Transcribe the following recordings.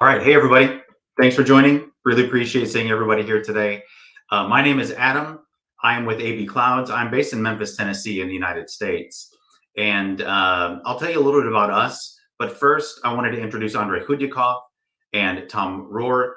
All right. Hey, everybody. Thanks for joining. Really appreciate seeing everybody here today. My name is Adam. I am with AB Clouds. I'm based in Memphis, Tennessee, in the United States. And I'll tell you a little bit about us. But first, I wanted to introduce Andrei Hudyakov and Tom Rohr.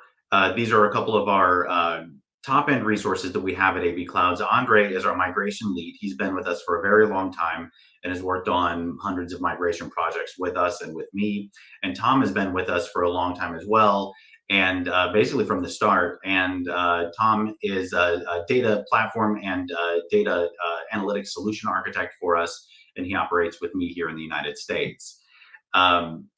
These are a couple of our top end resources that we have at AB Clouds. Andre is our migration lead. He's been with us for a very long time and has worked on hundreds of migration projects with us and with me. And Tom has been with us for a long time as well, and basically from the start. And Tom is a data platform and data analytics solution architect for us, and he operates with me here in the United States. Um,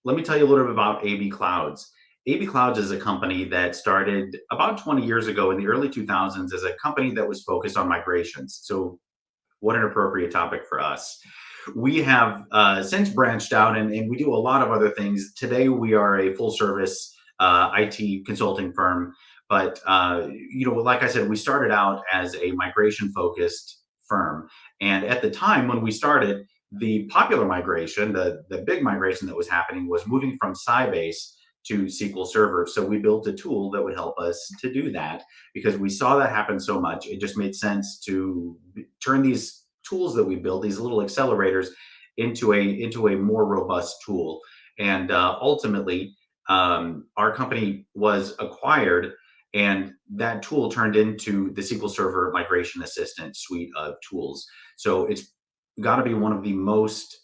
Let me tell you a little bit about AB Clouds. AB Clouds is a company that started about 20 years ago in the early 2000s as a company that was focused on migrations. So, what an appropriate topic for us. We have since branched out and we do a lot of other things. Today, we are a full service IT consulting firm. But, like I said, we started out as a migration focused firm. And at the time when we started, the popular migration, the big migration that was happening was moving from Sybase to SQL Server. So we built a tool that would help us to do that because we saw that happen so much. It just made sense to turn these tools that we built, these little accelerators, into a more robust tool. And ultimately, our company was acquired, and that tool turned into the SQL Server Migration Assistant suite of tools. So it's got to be one of the most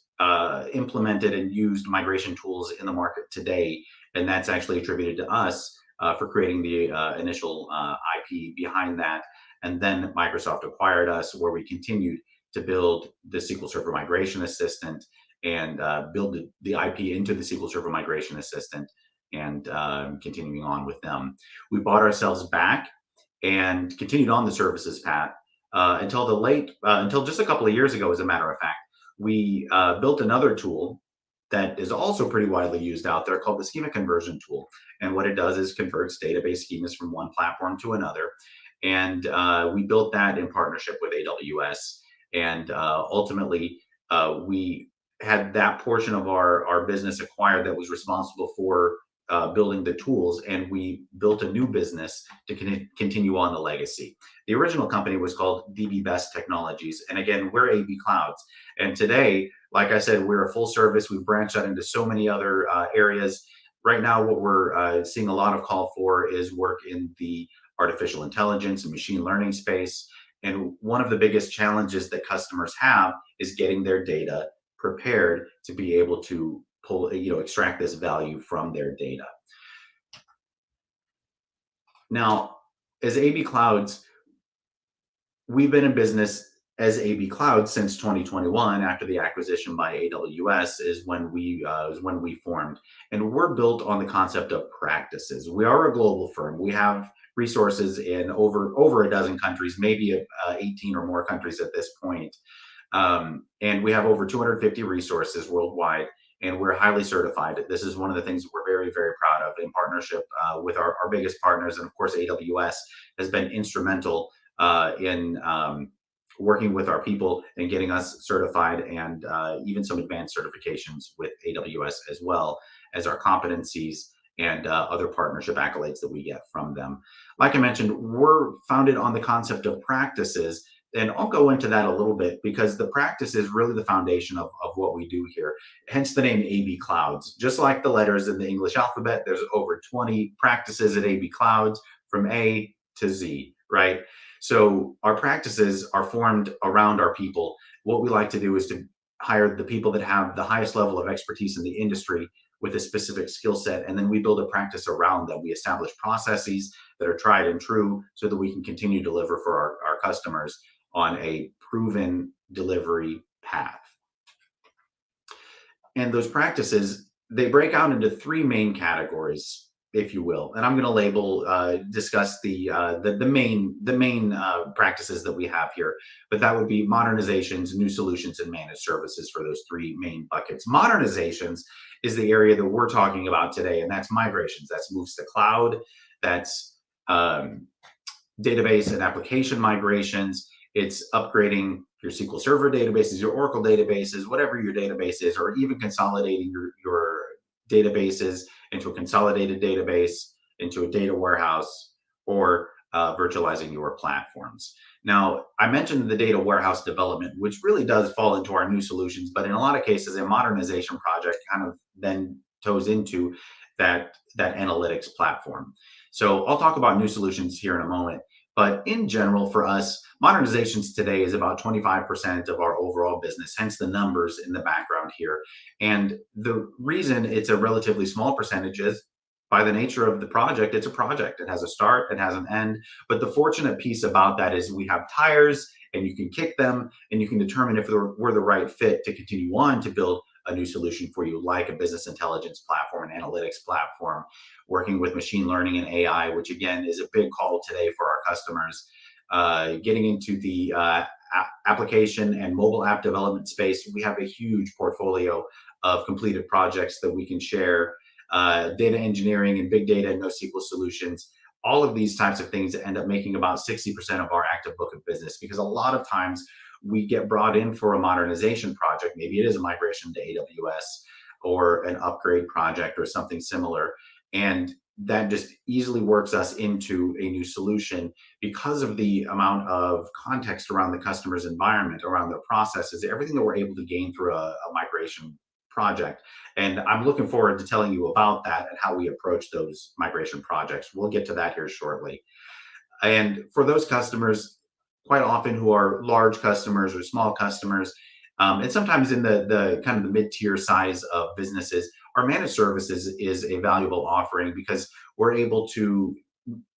implemented and used migration tools in the market today, and that's actually attributed to us for creating the initial IP behind that. And then Microsoft acquired us, where we continued to build the SQL Server Migration Assistant and build the IP into the SQL Server Migration Assistant and continuing on with them. We bought ourselves back and continued on the services path until just a couple of years ago, as a matter of fact. We built another tool that is also pretty widely used out there called the schema conversion tool. And what it does is converts database schemas from one platform to another. And we built that in partnership with AWS. And ultimately, we had that portion of our business acquired that was responsible for building the tools, and we built a new business to continue on the legacy. The original company was called DB Best Technologies, and again, we're AB Clouds. And today, like I said, we're a full service. We've branched out into so many other areas. Right now, what we're seeing a lot of call for is work in the artificial intelligence and machine learning space. And one of the biggest challenges that customers have is getting their data prepared to be able to extract this value from their data. Now, as AB Clouds, we've been in business as AB Cloud since 2021. After the acquisition by AWS is when we formed, and we're built on the concept of practices. We are a global firm. We have resources in over a dozen countries, maybe 18 or more countries at this point. And we have over 250 resources worldwide, and we're highly certified. This is one of the things that we're very, very proud of, in partnership with our biggest partners. And of course, AWS has been instrumental in working with our people and getting us certified, and even some advanced certifications with AWS, as well as our competencies and other partnership accolades that we get from them. Like I mentioned, we're founded on the concept of practices. And I'll go into that a little bit because the practice is really the foundation of what we do here. Hence the name AB Clouds. Just like the letters in the English alphabet, there's over 20 practices at AB Clouds from A to Z, right? So our practices are formed around our people. What we like to do is to hire the people that have the highest level of expertise in the industry with a specific skill set, and then we build a practice around them. We establish processes that are tried and true so that we can continue to deliver for our customers on a proven delivery path. And those practices, they break out into three main categories, if you will. And I'm going to discuss the main practices that we have here. But that would be modernizations, new solutions, and managed services for those three main buckets. Modernizations is the area that we're talking about today, and that's migrations. That's moves to cloud. That's database and application migrations. It's upgrading your SQL Server databases, your Oracle databases, whatever your database is, or even consolidating your databases into a consolidated database, into a data warehouse, or virtualizing your platforms. Now, I mentioned the data warehouse development, which really does fall into our new solutions, but in a lot of cases, a modernization project kind of then toes into that analytics platform. So I'll talk about new solutions here in a moment. But in general, for us, modernizations today is about 25% of our overall business, hence the numbers in the background here. And the reason it's a relatively small percentage is by the nature of the project, it's a project. It has a start, it has an end. But the fortunate piece about that is we have tires and you can kick them and you can determine if we're the right fit to continue on to build a new solution for you, like a business intelligence platform, an analytics platform, working with machine learning and AI, which again is a big call today for our customers. Getting into the application and mobile app development space, we have a huge portfolio of completed projects that we can share. Data engineering and big data and NoSQL solutions, all of these types of things end up making about 60% of our active book of business, because a lot of times we get brought in for a modernization project. Maybe it is a migration to AWS or an upgrade project or something similar. And that just easily works us into a new solution because of the amount of context around the customer's environment, around their processes, everything that we're able to gain through a migration project. And I'm looking forward to telling you about that and how we approach those migration projects. We'll get to that here shortly. And for those customers, quite often who are large customers or small customers, and sometimes in the kind of the mid-tier size of businesses, our managed services is a valuable offering because we're able to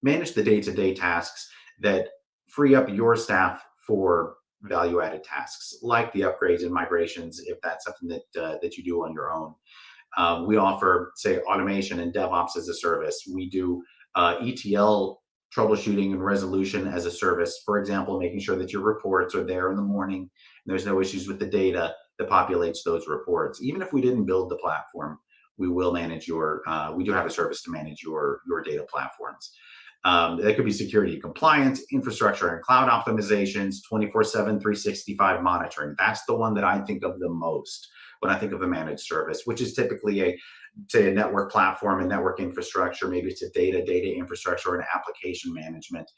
manage the day-to-day tasks that free up your staff for value-added tasks like the upgrades and migrations, if that's something that you do on your own. We offer, say, automation and DevOps as a service. We do ETL troubleshooting and resolution as a service. For example, making sure that your reports are there in the morning and there's no issues with the data that populates those reports. Even if we didn't build the platform, we will manage your, we do have a service to manage your data platforms. That could be security and compliance, infrastructure and cloud optimizations, 24/7, 365 monitoring. That's the one that I think of the most when I think of a managed service, which is typically say a network platform and network infrastructure. Maybe it's a data infrastructure or an application management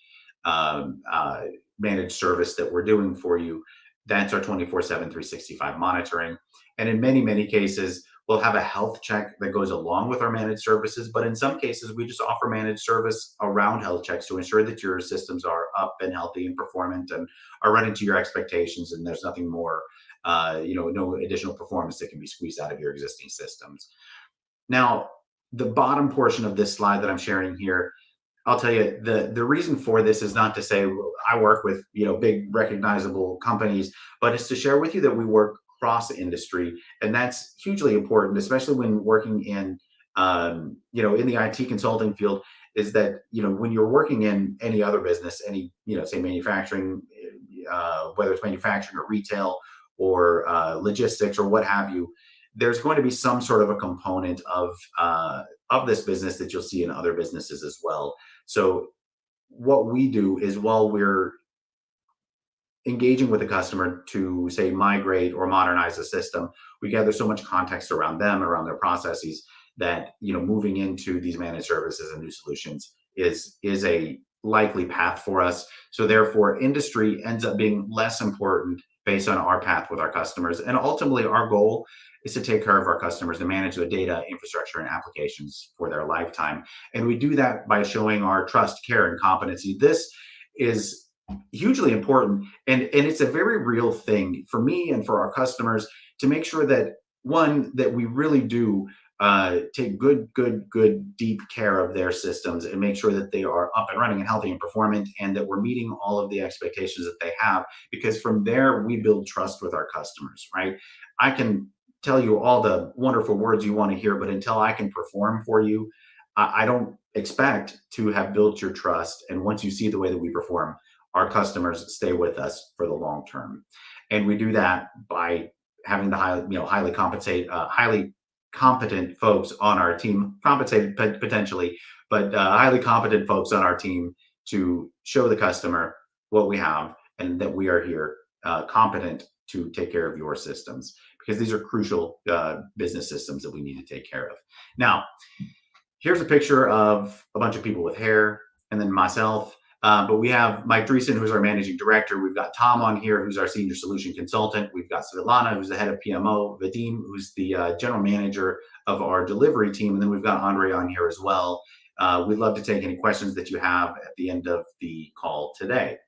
managed service that we're doing for you. That's our 24/7, 365 monitoring. And in many cases, we'll have a health check that goes along with our managed services. But in some cases, we just offer managed service around health checks to ensure that your systems are up and healthy and performant and are running to your expectations. And there's nothing more, no additional performance that can be squeezed out of your existing systems. Now, the bottom portion of this slide that I'm sharing here, I'll tell you, the reason for this is not to say I work with big recognizable companies, but it's to share with you that we work cross industry, and that's hugely important, especially when working in in the IT consulting field. Is that when you're working in any other business, any say manufacturing, whether it's manufacturing or retail or logistics or what have you, there's going to be some sort of a component of this business that you'll see in other businesses as well. So what we do is, while we're engaging with a customer to say migrate or modernize a system, we gather so much context around them, around their processes, that moving into these managed services and new solutions is a likely path for us. So therefore, industry ends up being less important based on our path with our customers. And ultimately, our goal is to take care of our customers and manage their data, infrastructure, and applications for their lifetime. And we do that by showing our trust, care, and competency. This is hugely important, and it's a very real thing for me and for our customers to make sure that, one, that we really do take good deep care of their systems and make sure that they are up and running and healthy and performant, and that we're meeting all of the expectations that they have, because from there we build trust with our customers, right? I can tell you all the wonderful words you want to hear, but until I can perform for you, I don't expect to have built your trust. And once you see the way that we perform, our customers stay with us for the long term. And we do that by having the highly competent folks on our team, compensated potentially, but highly competent folks on our team to show the customer what we have and that we are here, competent to take care of your systems. because these are crucial business systems that we need to take care of. Now, here's a picture of a bunch of people with hair, and then myself. But we have Mike Dreesen, who's our managing director. We've got Tom on here, who's our senior solution consultant. We've got Svetlana, who's the head of PMO, Vadim, who's the general manager of our delivery team. And then we've got Andre on here as well. We'd love to take any questions that you have at the end of the call today.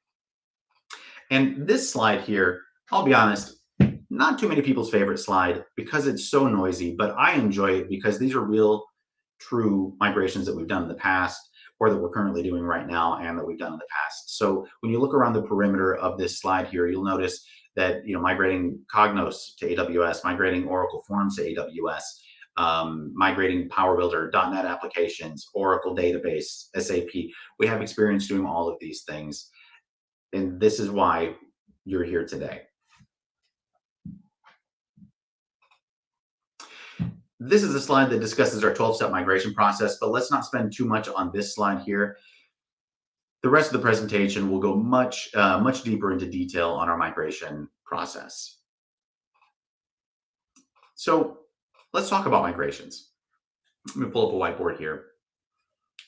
And this slide here, I'll be honest, not too many people's favorite slide because it's so noisy, but I enjoy it because these are real, true migrations that we've done in the past, or that we're currently doing right now, and that we've done in the past. So when you look around the perimeter of this slide here, you'll notice that migrating Cognos to AWS, migrating Oracle Forms to AWS, migrating Power Builder, .NET applications, Oracle database, SAP. We have experience doing all of these things, and this is why you're here today. This is a slide that discusses our 12-step migration process, but let's not spend too much on this slide here. The rest of the presentation will go much deeper into detail on our migration process. So let's talk about migrations. Let me pull up a whiteboard here,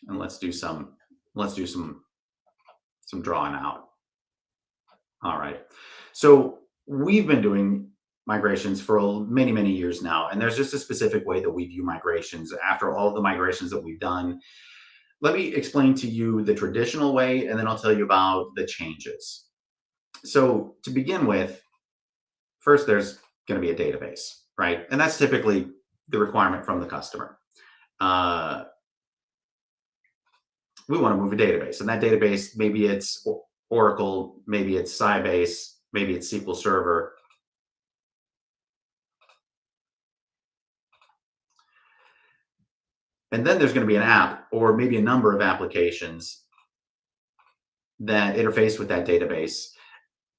and let's do some drawing out. All right. So we've been doing migrations for many years now, and there's just a specific way that we view migrations. After all of the migrations that we've done, let me explain to you the traditional way, and then I'll tell you about the changes. So to begin with, first there's going to be a database, right? And that's typically the requirement from the customer. We want to move a database, and that database, maybe it's Oracle, maybe it's Sybase, maybe it's SQL Server. And then there's going to be an app, or maybe a number of applications that interface with that database.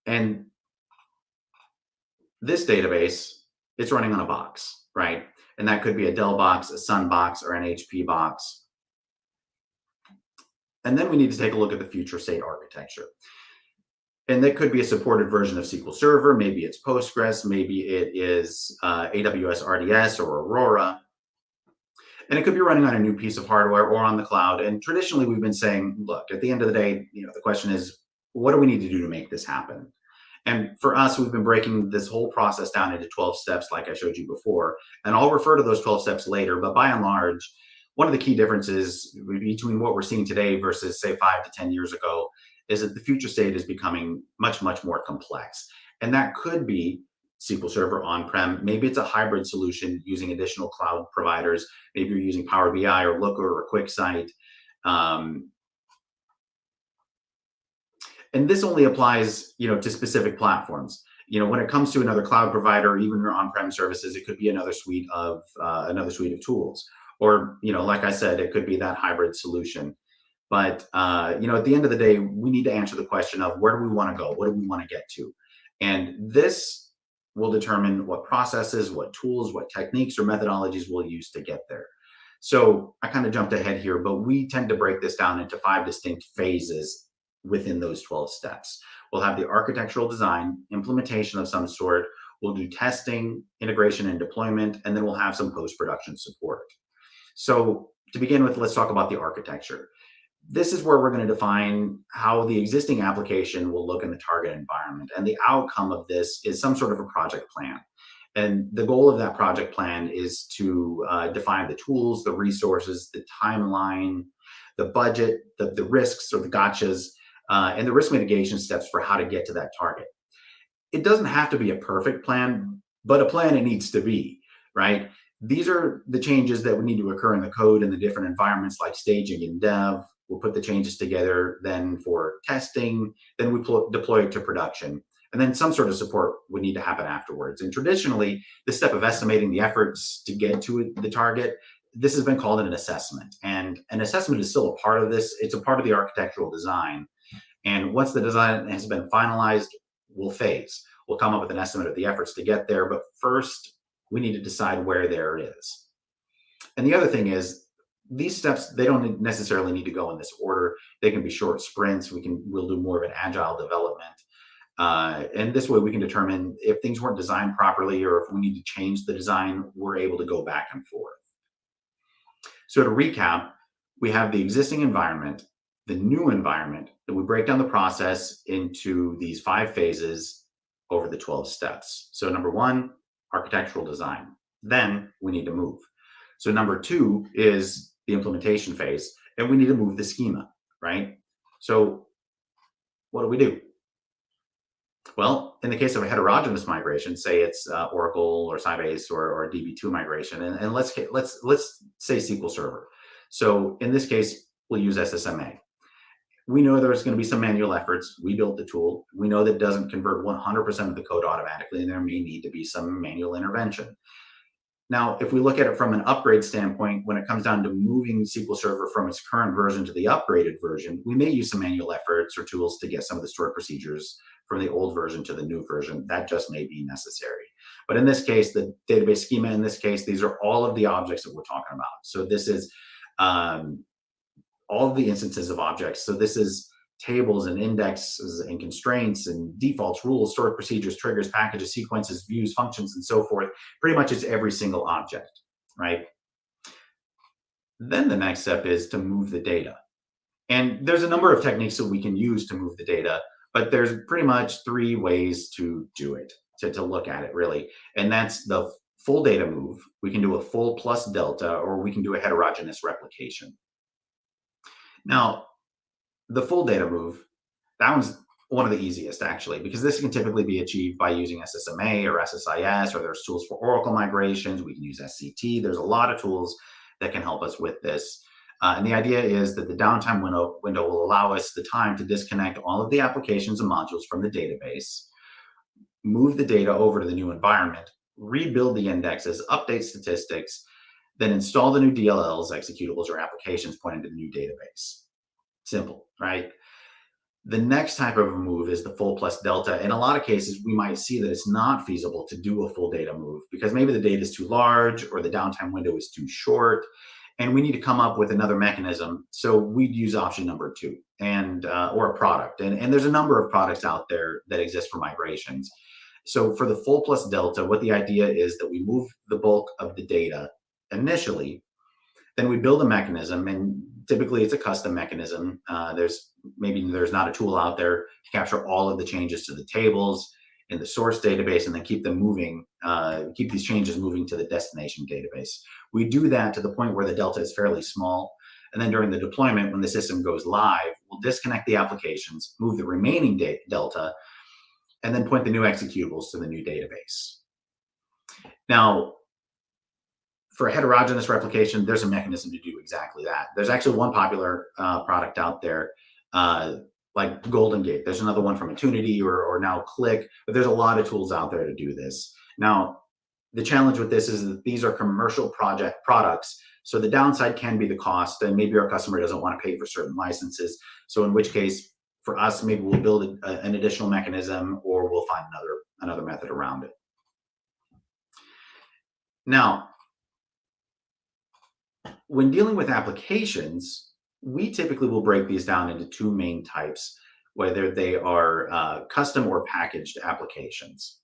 And this database, it's running on a box, right? And that could be a Dell box, a Sun box, or an HP box. And then we need to take a look at the future state architecture. And that could be a supported version of SQL Server. Maybe it's Postgres. Maybe it is AWS RDS or Aurora. And it could be running on a new piece of hardware or on the cloud. And traditionally, we've been saying, look, at the end of the day, the question is, what do we need to do to make this happen? And for us, we've been breaking this whole process down into 12 steps, like I showed you before. And I'll refer to those 12 steps later. But by and large, one of the key differences between what we're seeing today versus, say, 5 to 10 years ago is that the future state is becoming much more complex. And that could be SQL Server on-prem. Maybe it's a hybrid solution using additional cloud providers. Maybe you're using Power BI or Looker or QuickSight. And this only applies, to specific platforms. When it comes to another cloud provider, even your on-prem services, it could be another suite of tools. Or, like I said, it could be that hybrid solution. But, at the end of the day, we need to answer the question of where do we want to go? What do we want to get to? And this will determine what processes, what tools, what techniques or methodologies we'll use to get there. So I kind of jumped ahead here, but we tend to break this down into 5 distinct phases within those 12 steps. We'll have the architectural design, implementation of some sort. We'll do testing, integration and deployment, and then we'll have some post-production support. So to begin with, let's talk about the architecture. This is where we're going to define how the existing application will look in the target environment. And the outcome of this is some sort of a project plan. And the goal of that project plan is to define the tools, the resources, the timeline, the budget, the risks or the gotchas, and the risk mitigation steps for how to get to that target. It doesn't have to be a perfect plan, but a plan it needs to be, right? These are the changes that would need to occur in the code in the different environments like staging and dev. We'll put the changes together then for testing, then we deploy it to production. And then some sort of support would need to happen afterwards. And traditionally, the step of estimating the efforts to get to the target, this has been called an assessment. And an assessment is still a part of this. It's a part of the architectural design. And once the design has been finalized, we'll phase. We'll come up with an estimate of the efforts to get there. But first, we need to decide where there is. And the other thing is, these steps, they don't necessarily need to go in this order. They can be short sprints. We'll do more of an agile development. And this way we can determine if things weren't designed properly or if we need to change the design, we're able to go back and forth. So to recap, we have the existing environment, the new environment, that we break down the process into these 5 phases over the 12 steps. So number 1, architectural design. Then we need to move. So number 2 is the implementation phase, and we need to move the schema, right? So what do? Well, in the case of a heterogeneous migration, say it's Oracle or Sybase or a DB2 migration, and let's say SQL Server. So in this case, we'll use SSMA. We know there's going to be some manual efforts. We built the tool. We know that it doesn't convert 100% of the code automatically, and there may need to be some manual intervention. Now, if we look at it from an upgrade standpoint, when it comes down to moving SQL Server from its current version to the upgraded version, we may use some manual efforts or tools to get some of the stored procedures from the old version to the new version. That just may be necessary. But in this case, the database schema, in this case, these are all of the objects that we're talking about. So this is all of the instances of objects. So this is tables and indexes and constraints and defaults, rules, stored procedures, triggers, packages, sequences, views, functions, and so forth. Pretty much it's every single object, right? Then the next step is to move the data. And there's a number of techniques that we can use to move the data, but there's pretty much 3 ways to do it, to look at it really. And that's the full data move. We can do a full plus delta, or we can do a heterogeneous replication. Now, the full data move, that one's one of the easiest actually, because this can typically be achieved by using SSMA or SSIS, or there's tools for Oracle migrations. We can use SCT. There's a lot of tools that can help us with this. And the idea is that the downtime window will allow us the time to disconnect all of the applications and modules from the database, move the data over to the new environment, rebuild the indexes, update statistics, then install the new DLLs, executables, or applications pointing to the new database. Simple, right? The next type of a move is the full plus delta. In a lot of cases, we might see that it's not feasible to do a full data move because maybe the data is too large or the downtime window is too short, and we need to come up with another mechanism. So we'd use option number 2, and or a product. And there's a number of products out there that exist for migrations. So for the full plus delta, what the idea is that we move the bulk of the data initially. Then we build a mechanism, and typically it's a custom mechanism. There's not a tool out there to capture all of the changes to the tables in the source database and then keep them moving, keep these changes moving to the destination database. We do that to the point where the delta is fairly small. And then during the deployment, when the system goes live, we'll disconnect the applications, move the remaining delta, and then point the new executables to the new database. Now, for a heterogeneous replication, there's a mechanism to do exactly that. There's actually one popular product out there, like Golden Gate. There's another one from Intunity or now Click, but there's a lot of tools out there to do this. Now, the challenge with this is that these are commercial products, so the downside can be the cost, and maybe our customer doesn't want to pay for certain licenses. So in which case, for us, maybe we'll build an additional mechanism, or we'll find another method around it. Now, when dealing with applications, we typically will break these down into 2 main types, whether they are custom or packaged applications.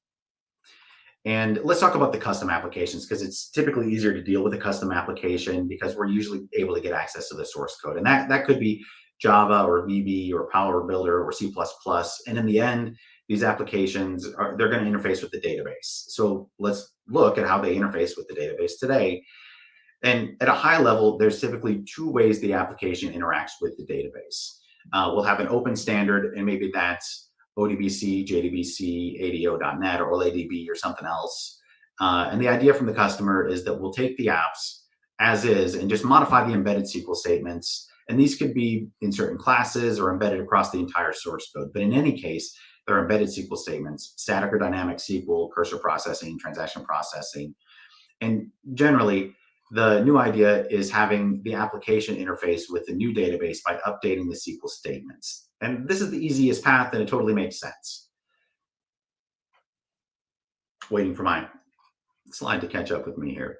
And let's talk about the custom applications, because it's typically easier to deal with a custom application because we're usually able to get access to the source code. And that could be Java or VB or Power Builder or C++. And in the end, these applications, they're going to interface with the database. So let's look at how they interface with the database today. And at a high level, there's typically 2 ways the application interacts with the database. We'll have an open standard, and maybe that's ODBC, JDBC, ADO.NET, or OLADB, or something else. And the idea from the customer is that we'll take the apps as is and just modify the embedded SQL statements. And these could be in certain classes or embedded across the entire source code. But in any case, they're embedded SQL statements, static or dynamic SQL, cursor processing, transaction processing. And generally, the new idea is having the application interface with the new database by updating the SQL statements. And this is the easiest path, and it totally makes sense. Waiting for my slide to catch up with me here.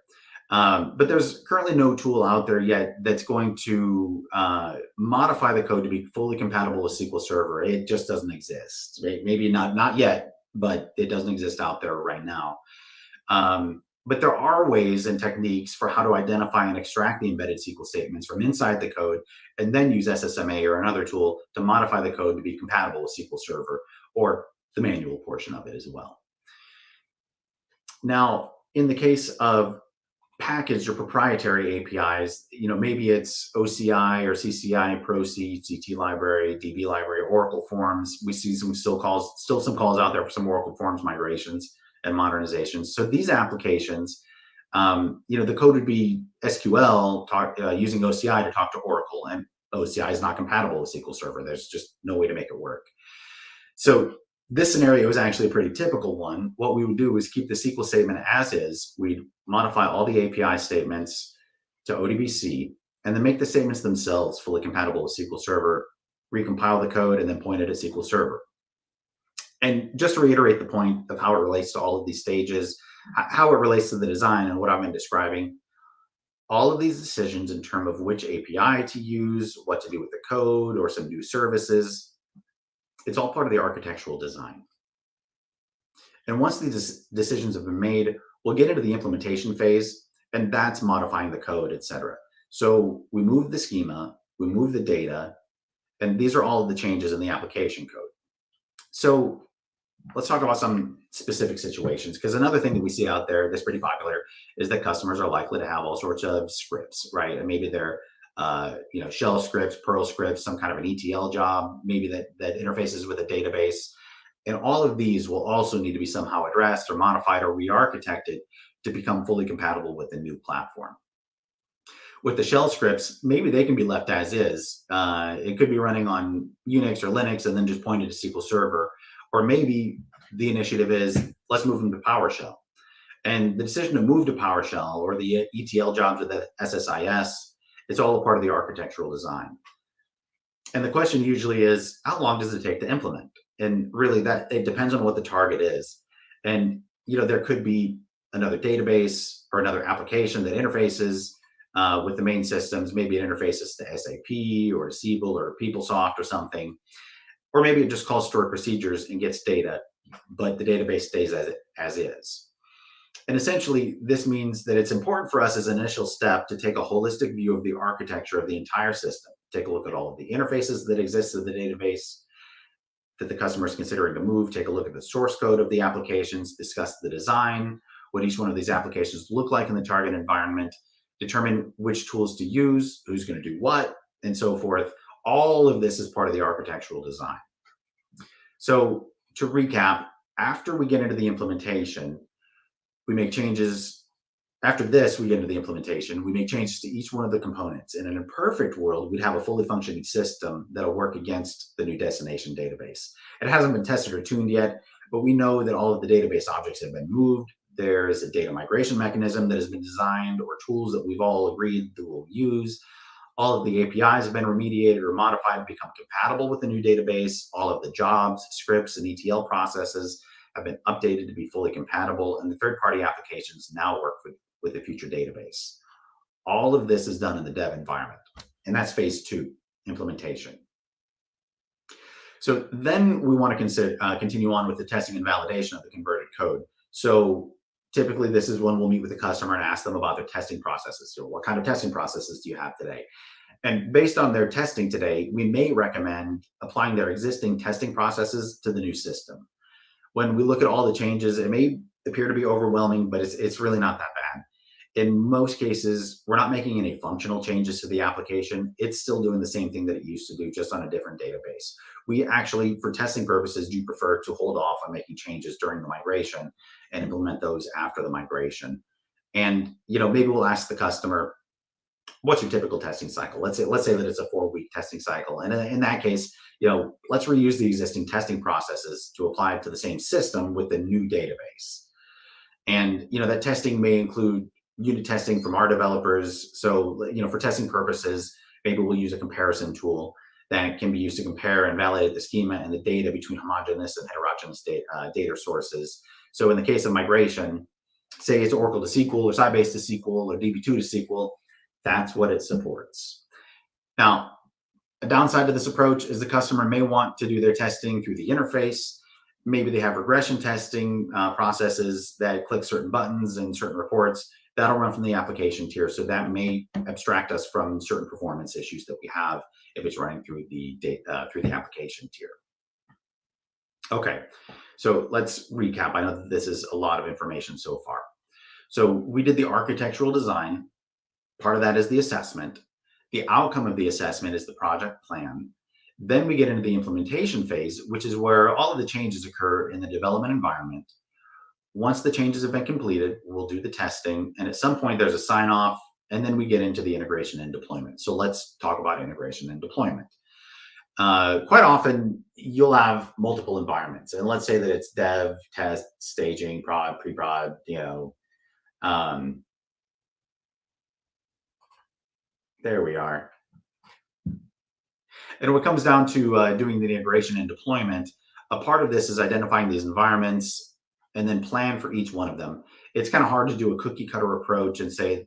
But there's currently no tool out there yet that's going to modify the code to be fully compatible with SQL Server. It just doesn't exist. Maybe not yet, but it doesn't exist out there right now. But there are ways and techniques for how to identify and extract the embedded SQL statements from inside the code, and then use SSMA or another tool to modify the code to be compatible with SQL Server or the manual portion of it as well. Now, in the case of packaged or proprietary APIs, maybe it's OCI or CCI, ProC, CT library, DB library, Oracle Forms. We see still some calls out there for some Oracle Forms migrations and modernizations. So these applications, the code would be SQL using OCI to talk to Oracle, and OCI is not compatible with SQL Server. There's just no way to make it work. So this scenario is actually a pretty typical one. What we would do is keep the SQL statement as is. We'd modify all the API statements to ODBC, and then make the statements themselves fully compatible with SQL Server, recompile the code, and then point it at SQL Server. And just to reiterate the point of how it relates to all of these stages, how it relates to the design and what I've been describing, all of these decisions in terms of which API to use, what to do with the code, or some new services, it's all part of the architectural design. And once these decisions have been made, we'll get into the implementation phase, and that's modifying the code, etc. So we move the schema, we move the data, and these are all of the changes in the application code. So let's talk about some specific situations, because another thing that we see out there that's pretty popular is that customers are likely to have all sorts of scripts, right? And maybe they're shell scripts, Perl scripts, some kind of an ETL job, maybe that interfaces with a database. And all of these will also need to be somehow addressed or modified or re-architected to become fully compatible with the new platform. With the shell scripts, maybe they can be left as is. It could be running on Unix or Linux and then just pointed to SQL Server. Or maybe the initiative is, let's move them to PowerShell. And the decision to move to PowerShell or the ETL jobs with the SSIS, it's all a part of the architectural design. And the question usually is, how long does it take to implement? And really that it depends on what the target is. And there could be another database or another application that interfaces with the main systems. Maybe it interfaces to SAP or Siebel or PeopleSoft or something. Or maybe it just calls stored procedures and gets data, but the database stays as is. And essentially, this means that it's important for us as an initial step to take a holistic view of the architecture of the entire system. Take a look at all of the interfaces that exist in the database that the customer is considering to move. Take a look at the source code of the applications, discuss the design, what each one of these applications look like in the target environment, determine which tools to use, who's going to do what, and so forth. All of this is part of the architectural design. So to recap, after we get into the implementation, we make changes. After this, we get into the implementation. We make changes to each one of the components. And in a perfect world, we'd have a fully functioning system that'll work against the new destination database. It hasn't been tested or tuned yet, but we know that all of the database objects have been moved. There's a data migration mechanism that has been designed, or tools that we've all agreed that we'll use. All of the APIs have been remediated or modified to become compatible with the new database. All of the jobs, scripts, and ETL processes have been updated to be fully compatible, and the third-party applications now work with the future database. All of this is done in the dev environment, and that's phase 2, implementation. So then we want to continue on with the testing and validation of the converted code. So typically, this is when we'll meet with the customer and ask them about their testing processes. So what kind of testing processes do you have today? And based on their testing today, we may recommend applying their existing testing processes to the new system. When we look at all the changes, it may appear to be overwhelming, but it's really not that bad. In most cases, we're not making any functional changes to the application. It's still doing the same thing that it used to do, just on a different database. We actually, for testing purposes, do prefer to hold off on making changes during the migration and implement those after the migration. And maybe we'll ask the customer, what's your typical testing cycle? Let's say that it's a 4-week testing cycle. And in that case, let's reuse the existing testing processes to apply it to the same system with the new database. And that testing may include unit testing from our developers. So for testing purposes, maybe we'll use a comparison tool that can be used to compare and validate the schema and the data between homogeneous and heterogeneous data sources. So in the case of migration, say it's Oracle to SQL or Sybase to SQL or DB2 to SQL, that's what it supports. Now, a downside to this approach is the customer may want to do their testing through the interface. Maybe they have regression testing processes that click certain buttons and certain reports. That'll run from the application tier. So that may abstract us from certain performance issues that we have if it's running through the application tier. Okay, so let's recap. I know that this is a lot of information so far. So we did the architectural design. Part of that is the assessment. The outcome of the assessment is the project plan. Then we get into the implementation phase, which is where all of the changes occur in the development environment. Once the changes have been completed, we'll do the testing. And at some point, there's a sign off, and then we get into the integration and deployment. So let's talk about integration and deployment. Quite often, you'll have multiple environments. And let's say that it's dev, test, staging, prod, pre-prod, there we are. And when it comes down to doing the integration and deployment, a part of this is identifying these environments and then plan for each one of them. It's kind of hard to do a cookie cutter approach and say,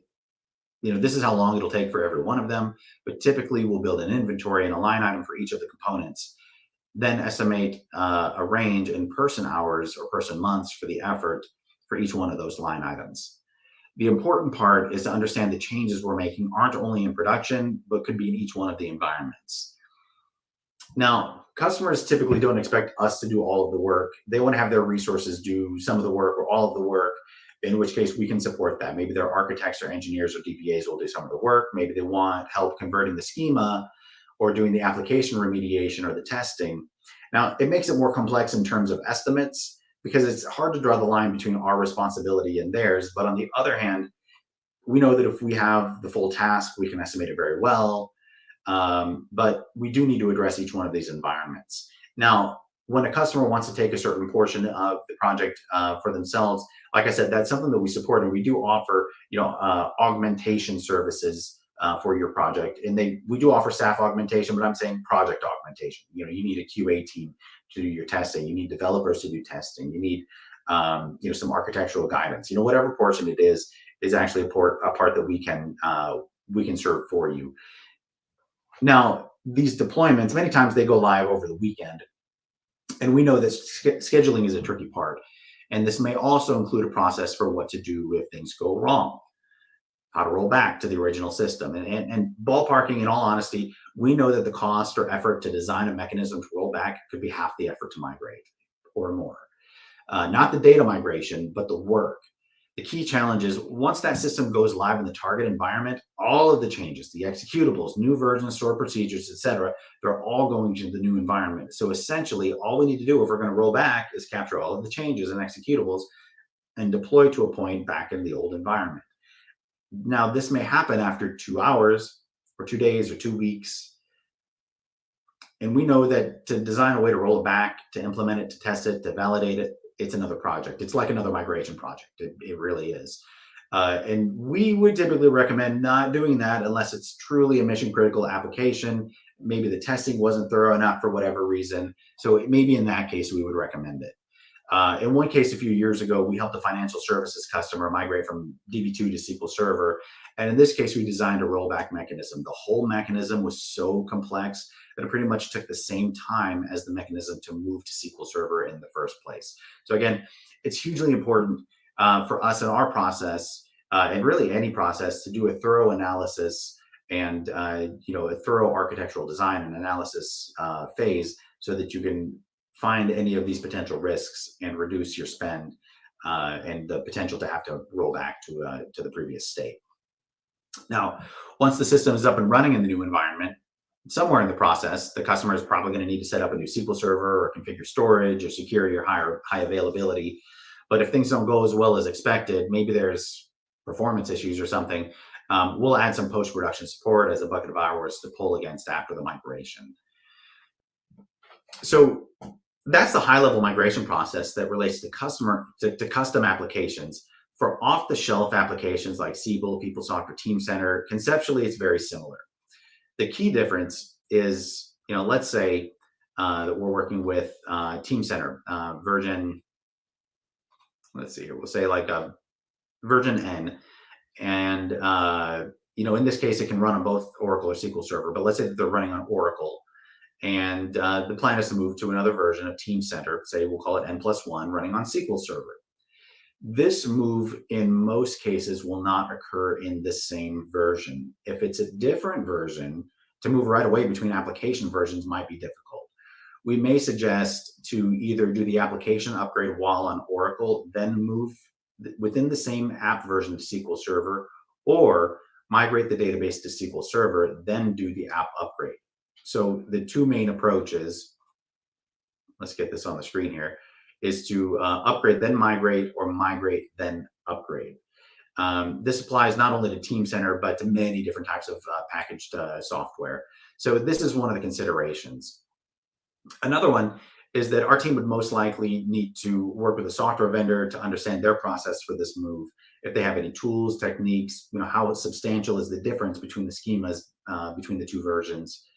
this is how long it'll take for every one of them. But typically, we'll build an inventory and a line item for each of the components, then estimate a range in person hours or person months for the effort for each one of those line items. The important part is to understand the changes we're making aren't only in production, but could be in each one of the environments. Now, customers typically don't expect us to do all of the work. They want to have their resources do some of the work or all of the work, in which case we can support that. Maybe their architects or engineers or DBAs will do some of the work. Maybe they want help converting the schema or doing the application remediation or the testing. Now, it makes it more complex in terms of estimates because it's hard to draw the line between our responsibility and theirs. But on the other hand, we know that if we have the full task, we can estimate it very well. But we do need to address each one of these environments. Now, when a customer wants to take a certain portion of the project for themselves, like I said, that's something that we support, and we do offer, augmentation services for your project. And we do offer staff augmentation, but I'm saying project augmentation. You need a QA team to do your testing. You need developers to do testing. You need, some architectural guidance. Whatever portion it is actually a part that we can serve for you. Now, these deployments, many times they go live over the weekend. And we know that scheduling is a tricky part. And this may also include a process for what to do if things go wrong, how to roll back to the original system. And ballparking, in all honesty, we know that the cost or effort to design a mechanism to roll back could be half the effort to migrate or more. Not the data migration, but the work. The key challenge is once that system goes live in the target environment, all of the changes, the executables, new versions, stored procedures, etc., they're all going to the new environment. So essentially, all we need to do if we're going to roll back is capture all of the changes and executables and deploy to a point back in the old environment. Now, this may happen after 2 hours or 2 days or 2 weeks. And we know that to design a way to roll it back, to implement it, to test it, to validate it, it's another project. It's like another migration project. It really is. And we would typically recommend not doing that unless it's truly a mission critical application. Maybe the testing wasn't thorough enough for whatever reason. So maybe in that case, we would recommend it. In one case a few years ago, we helped a financial services customer migrate from DB2 to SQL Server. And in this case, we designed a rollback mechanism. The whole mechanism was so complex that it pretty much took the same time as the mechanism to move to SQL Server in the first place. So again, it's hugely important for us in our process, and really any process, to do a thorough analysis and a thorough architectural design and analysis phase so that you can find any of these potential risks and reduce your spend and the potential to have to roll back to the previous state. Now, once the system is up and running in the new environment, somewhere in the process, the customer is probably going to need to set up a new SQL Server or configure storage or security or high availability. But if things don't go as well as expected, maybe there's performance issues or something, we'll add some post-production support as a bucket of hours to pull against after the migration. So that's the high-level migration process that relates to custom applications. For off-the-shelf applications like Siebel, PeopleSoft, or Teamcenter, conceptually it's very similar. The key difference is, let's say that we're working with Teamcenter version. Let's see here. We'll say like a version N, and in this case, it can run on both Oracle or SQL Server. But let's say that they're running on Oracle, and the plan is to move to another version of Team Center. Say we'll call it N+1, running on SQL Server. This move, in most cases, will not occur in the same version. If it's a different version, to move right away between application versions might be difficult. We may suggest to either do the application upgrade while on Oracle, then move within the same app version to SQL Server, or migrate the database to SQL Server, then do the app upgrade. So the two main approaches, let's get this on the screen here, is to upgrade, then migrate, or migrate, then upgrade. This applies not only to Team Center, but to many different types of packaged software. So this is one of the considerations. Another one is that our team would most likely need to work with a software vendor to understand their process for this move. If they have any tools, techniques, how substantial is the difference between the schemas between the two versions.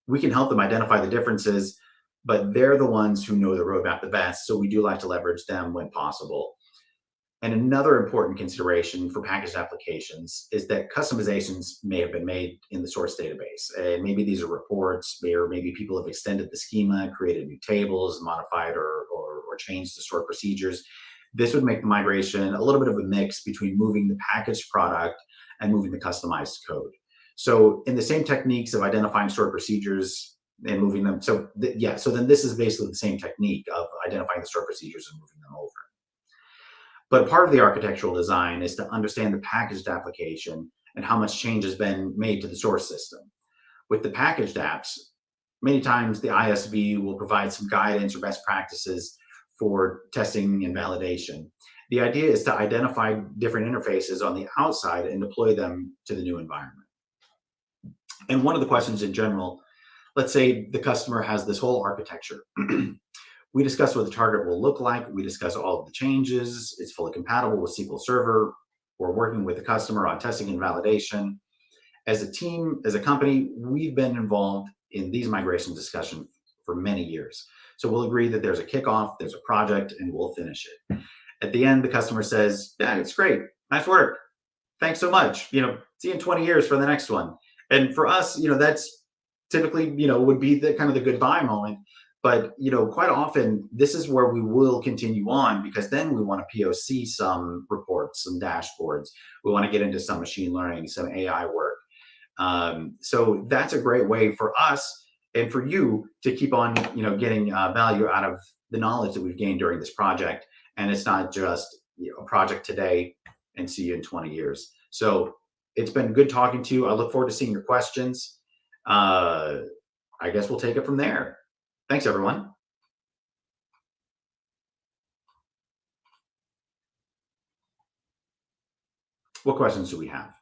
We can help them identify the differences, but they're the ones who know the roadmap the best. So we do like to leverage them when possible. And another important consideration for packaged applications is that customizations may have been made in the source database. And maybe these are reports, or maybe people have extended the schema, created new tables, modified or changed the stored procedures. This would make the migration a little bit of a mix between moving the packaged product and moving the customized code. So in the same techniques of identifying stored procedures and moving them, so then this is basically the same technique of identifying the stored procedures and moving them over. But part of the architectural design is to understand the packaged application and how much change has been made to the source system. With the packaged apps, many times the ISV will provide some guidance or best practices for testing and validation. The idea is to identify different interfaces on the outside and deploy them to the new environment. And one of the questions in general, let's say the customer has this whole architecture. We discuss what the target will look like. We discuss all of the changes. It's fully compatible with SQL Server. We're working with the customer on testing and validation. As a team, as a company, we've been involved in these migration discussions for many years. So we'll agree that there's a kickoff, there's a project, and we'll finish it. At the end, the customer says, "Yeah, it's great. Nice work. Thanks so much. See you in 20 years for the next one." And for us, that's typically, would be the kind of the goodbye moment. But quite often, this is where we will continue on, because then we want to POC some reports, some dashboards. We want to get into some machine learning, some AI work. So that's a great way for us and for you to keep on, getting value out of the knowledge that we've gained during this project. And it's not just a project today and see you in 20 years. So it's been good talking to you. I look forward to seeing your questions. I guess we'll take it from there. Thanks, everyone. What questions do we have?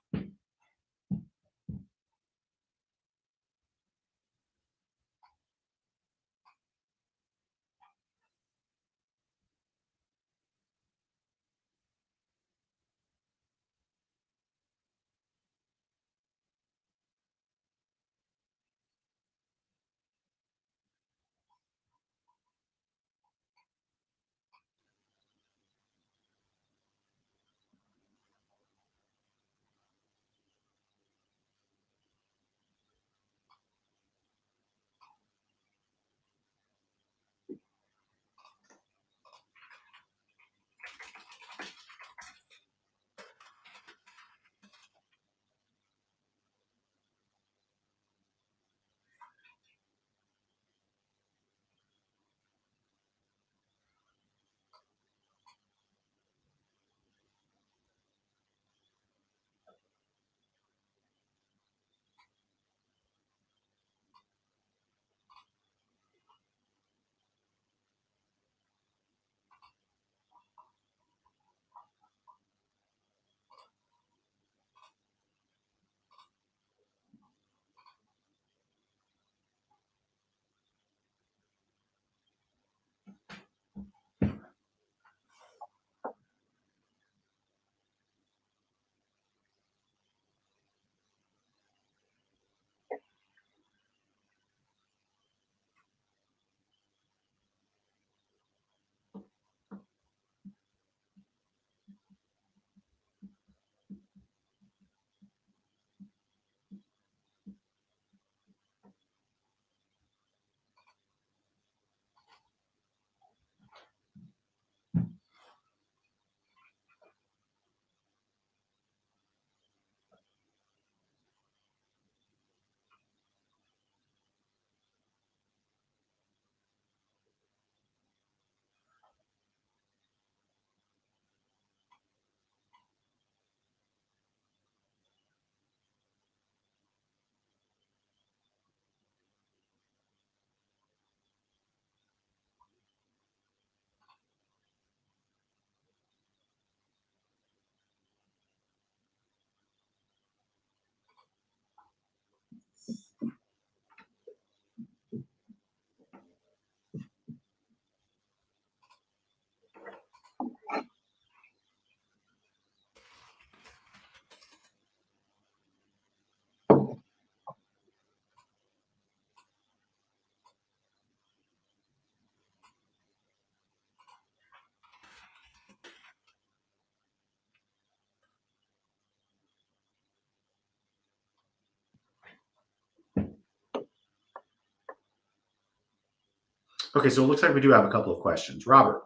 Okay, so it looks like we do have a couple of questions. Robert,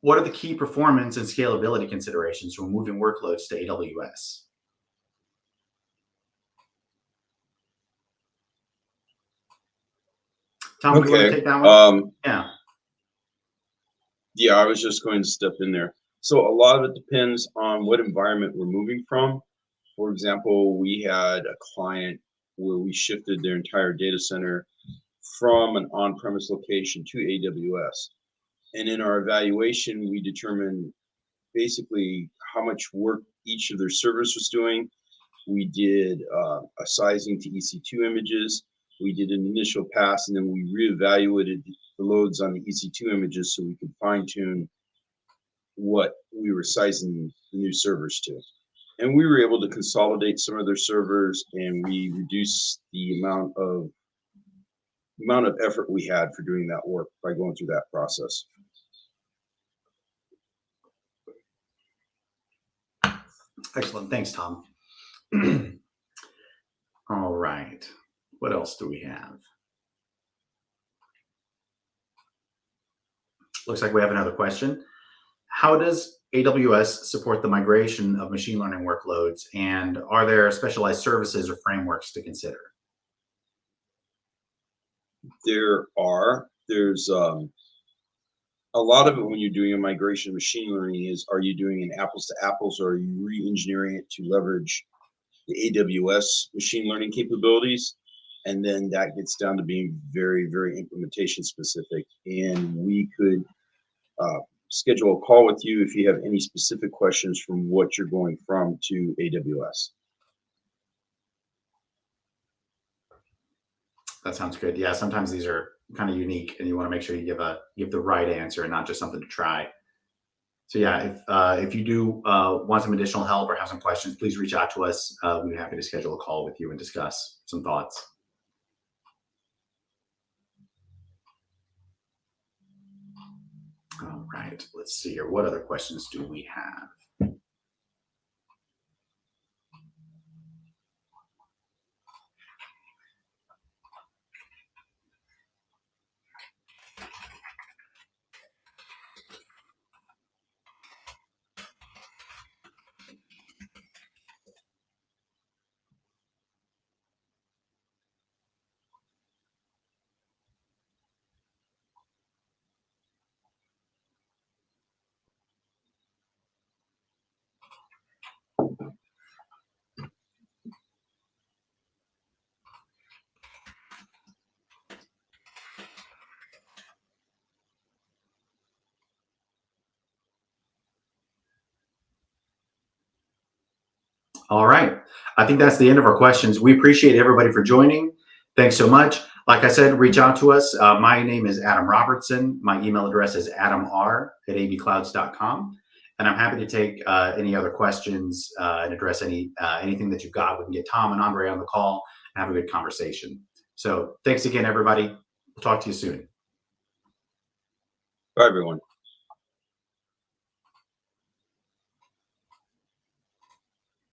what are the key performance and scalability considerations when moving workloads to AWS? Tom, do you want to take that one? Yeah. Yeah, I was just going to step in there. So a lot of it depends on what environment we're moving from. For example, we had a client where we shifted their entire data center from an on-premise location to AWS. And in our evaluation, we determined basically how much work each of their servers was doing. We did a sizing to EC2 images. We did an initial pass, and then we reevaluated the loads on the EC2 images so we could fine tune what we were sizing the new servers to. And we were able to consolidate some of their servers, and we reduced the amount of effort we had for doing that work by going through that process. Excellent. Thanks, Tom. All right. What else do we have? Looks like we have another question. How does AWS support the migration of machine learning workloads, and are there specialized services or frameworks to consider? There's a lot of it when you're doing a migration of machine learning is, are you doing an apples to apples, or are you re-engineering it to leverage the AWS machine learning capabilities? And then that gets down to being very, very implementation specific. And we could schedule a call with you if you have any specific questions from what you're going from to AWS. That sounds good. Yeah, sometimes these are kind of unique, and you want to make sure you give the right answer and not just something to try. So yeah, if you do want some additional help or have some questions, please reach out to us. We'd be happy to schedule a call with you and discuss some thoughts. All right, let's see here. What other questions do we have? All right. I think that's the end of our questions. We appreciate everybody for joining. Thanks so much. Like I said, reach out to us. My name is Adam Robertson. My email address is adamr@abclouds.com. And I'm happy to take any other questions and address anything that you've got. We can get Tom and Andre on the call and have a good conversation. So thanks again, everybody. We'll talk to you soon. Bye, everyone.